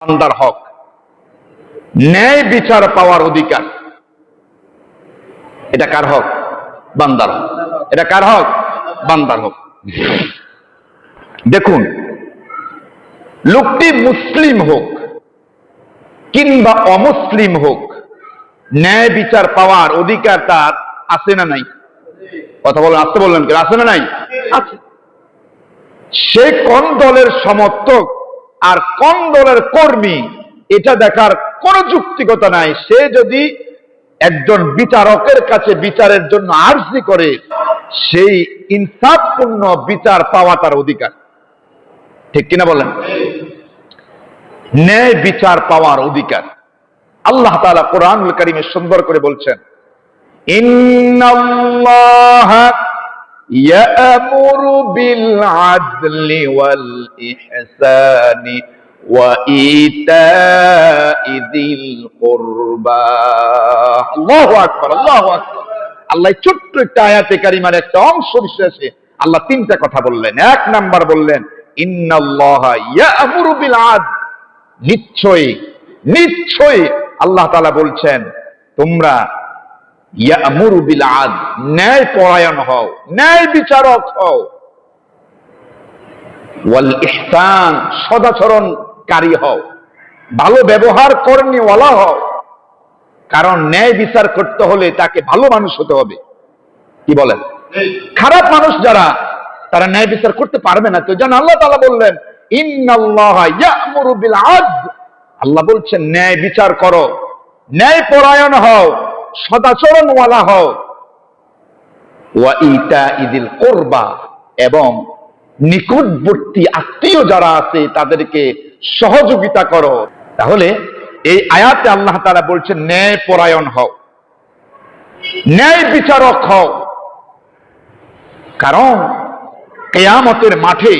বান্দার হক, ন্যায় বিচার পাওয়ার অধিকার। এটা কার হক? বান্দার হক। এটা কার হক? বান্দার হক। দেখুন, লোকটি মুসলিম হোক কিংবা অমুসলিম হোক, ন্যায় বিচার পাওয়ার অধিকার তার আছে না নাই? কথা বলেন, আসতে বললেন কেন? আছে না নাই? আছে। সে কোন দলের সমর্থক আর কোন দলের কর্মী এটা দেখার কোন যুক্তিকতা নাই। সে যদি একজন বিচারকের কাছে বিচারের জন্য আর্জি করে, সেই ইনসাফপূর্ণ বিচার পাওয়া তার অধিকার। ঠিক কিনা বলেন? ন্যায় বিচার পাওয়ার অধিকার আল্লাহ তাআলা কোরআনুল কারীমে সুন্দর করে বলছেন, ইন্নাল্লাহা ইয়া'মুরু বিল আদলি ওয়াল ইহসানি ওয়া ইতা'i যিল কুরবা। আল্লাহু আকবার, আল্লাহু আকবার। আল্লাহ ছোট্ট একটা আয়াতে কারিমার একটা অংশ বিশেষে আল্লাহ তিনটা কথা বললেন। এক নাম্বার বললেন, ইন্নাল্লাহা ইয়া'মুরু বিল আদল। নিশ্চয়ই নিশ্চয়ই আল্লাহ তাআলা বলছেন, তোমরা ইয়া'মুরু বিল আদল, ন্যায় পরায়ণ হও, ন্যায় বিচারক হও, ওয়াল ইহসান, সদাচরণকারী হও, ভালো ব্যবহার করনেওয়ালা হও। কারণ ন্যায় বিচার করতে হলে তাকে ভালো মানুষ হতে হবে। কি বলেন? খারাপ মানুষ যারা, তারা ন্যায় বিচার করতে পারবে না। তো যেন আল্লাহ তাআলা বললেন, ইন্নাল্লাহা ইয়া'মুরু বিল আদল। আল্লাহ বলছেন ন্যায় বিচার করো, ন্যায় পরায়ণ হও, সদাচরণওয়ালা হও, ওয়া ইতা'i যিল কুরবা, এবং নিকটবর্তী আত্মীয় যারা আছে তাদেরকে সহযোগিতা করো। তাহলে এই আয়াতে আল্লাহ তাআলা বলছেন ন্যায় পরায়ণ হও, ন্যায় বিচারক হও। কারণ কিয়ামতের মাঠে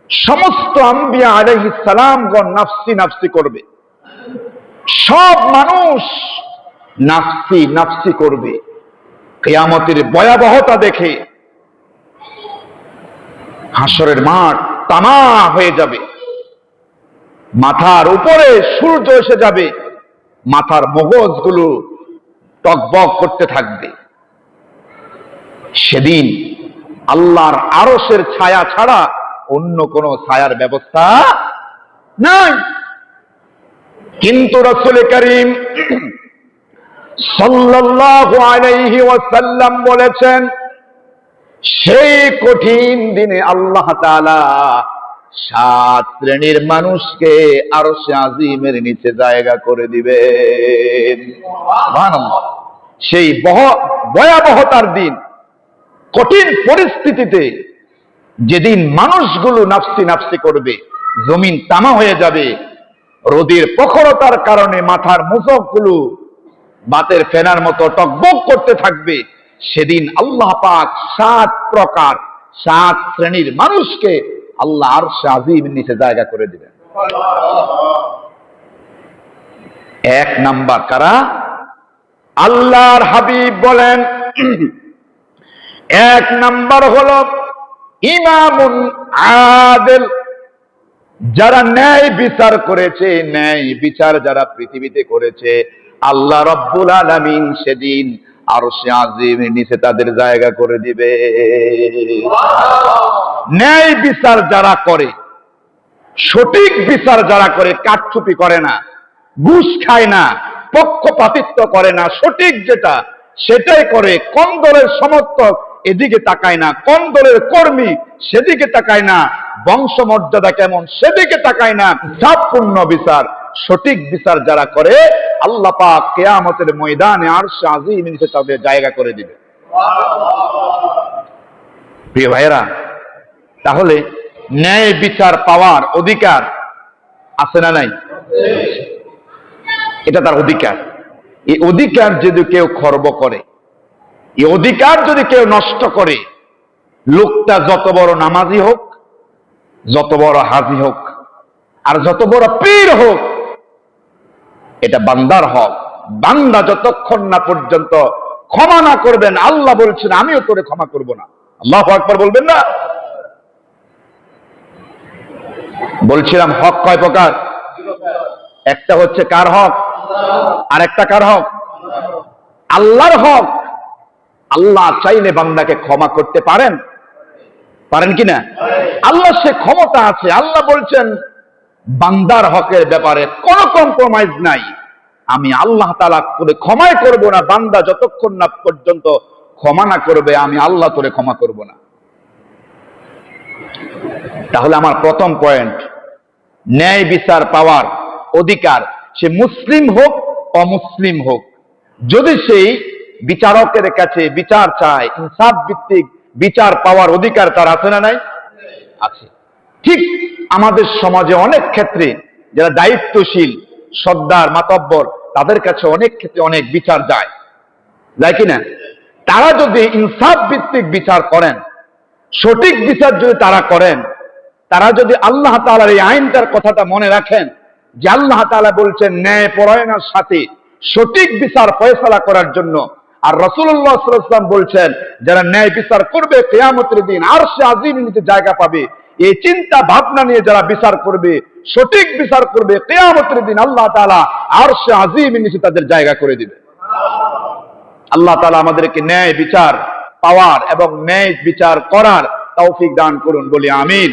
সমস্ত আম্বিয়া আলাইহিস সালামগণ নাফসি নাফসি করবে। সব মানুষ নাফসি নাফসি করবে। কিয়ামতের ভয়াবহতা দেখে হাসরের মাঠ তামা হয়ে যাবে, মাথার উপরে সূর্য এসে যাবে, মাথার মগজগুলো টকবক করতে থাকবে। সেদিন আল্লাহর আরশের ছায়া ছাড়া অন্য কোন ছায়ার ব্যবস্থা নাই। কিন্তু রাসূল করিম সাল্লাল্লাহু আলাইহি ওয়াসাল্লাম বলেছেন, সেই কঠিন দিনে আল্লাহ তাআলা 7 শ্রেণীর মানুষকে আরশে আজিমের নিচে জায়গা করে দিবেন। সুবহানাল্লাহ। সেই ভয়াবহতার দিন, কঠিন পরিস্থিতিতে, যেদিন মানুষগুলো নাফসি নাফসি করবে, জমিন তামা হয়ে যাবে, রোদের প্রখরতার কারণে মাথার মুসকগুলো বাতের ফেনার মতো টকবক করতে থাকবে, সেদিন আল্লাহ পাক 7 প্রকার 7 শ্রেণীর মানুষকে আল্লাহ আরশে আজিমের নিচে জায়গা করে দিবেন। এক নাম্বার কারা? আল্লাহর হাবিব বলেন, এক নাম্বার হলো ইমামুন আদিল, যারা ন্যায় বিচার করেছে। ন্যায় বিচার যারা পৃথিবীতে করেছে, আল্লাহ রাব্বুল আলামিন সেদিন আরশে আজিমের নিচে তাদের জায়গা করে দিবে। ন্যায় বিচার যারা করে, সঠিক বিচার যারা করে, কারচুপি করে না, ঘুষ খায় না, পক্ষপাতিত্ব করে না, সঠিক যেটা সেটাই করে, কোন দলের সমর্থক এদিকে তাকায় না, কোন দলের কর্মী সেদিকে তাকায় না, বংশমর্যাদা কেমন সেদিকে তাকায় না, ইনসাফপূর্ণ বিচার, সঠিক বিচার যারা করে, আল্লাহ পাক কিয়ামতের ময়দানে আরশে আজিমের নিচে তাদের জায়গা করে দিবে। প্রিয় ভাইয়েরা, তাহলে ন্যায় বিচার পাওয়ার অধিকার আছে না নাই? এটা তার অধিকার। এই অধিকার যদি কেউ খর্ব করে, এই অধিকার যদি কেউ নষ্ট করে, লোকটা যত বড় নামাজি হোক, যত বড় হাজি হোক, আর যত বড় পীর হোক, এটা বান্দার হক। বান্দা যতক্ষণ না পর্যন্ত ক্ষমা না করবেন, আল্লাহ বলছেন আমিও তোরে ক্ষমা করব না। আল্লাহু আকবার বলবেন না? বলছিলাম হক কয় প্রকার? একটা হচ্ছে কার হক, আর একটা কার হক? আল্লাহর হক। আল্লাহ চাইলে বান্দাকে ক্ষমা করতে পারেন, পারেন কিনা? আল্লাহ সে ক্ষমতা আছে। আল্লাহ বলছেন বান্দার হকের ব্যাপারে কোনো কম্প্রোমাইজ নাই। আমি আল্লাহ তাআলা করে ক্ষমাই করব না, বান্দা যতক্ষণ না পর্যন্ত ক্ষমা না করবে আমি আল্লাহ তোরে ক্ষমা করব না। তাহলে আমার প্রথম পয়েন্ট, ন্যায় বিচার পাওয়ার অধিকার সে মুসলিম হোক অমুসলিম হোক, যদি সেই বিচারকের কাছে বিচার চায়, ইনসাফ ভিত্তিক বিচার পাওয়ার অধিকার তার আছে না নাই? আছে। ঠিক আমাদের সমাজে অনেক ক্ষেত্রে যারা দায়িত্বশীল সর্দার মাতব্বর তাদের কাছে অনেক ক্ষেত্রে অনেক বিচার যায় কিনা? তারা যদি ইনসাফ ভিত্তিক বিচার করেন, সঠিক বিচার যদি তারা করেন, তারা যদি আল্লাহ তাআলার এই আইনটার কথাটা মনে রাখেন যে আল্লাহ তাআলা বলছেন ন্যায় পরায়ণের সাথে সঠিক বিচার ফয়সালা করার জন্য, আর রাসূলুল্লাহ সাল্লাল্লাহু আলাইহি ওয়াসাল্লাম বলছেন যারা ন্যায় বিচার করবে কিয়ামতের দিন আরশে আজিমের নিচে জায়গা পাবে, এই চিন্তা ভাবনা নিয়ে যারা বিচার করবে, সঠিক বিচার করবে, কিয়ামতের দিন আল্লাহ তাআলা আরশে আজিমের নিচে তাদের জায়গা করে দিবে। আল্লাহ তাআলা আমাদেরকে ন্যায় বিচার পাওয়ার এবং ন্যায় বিচার করার তৌফিক দান করুন, বলি আমিন।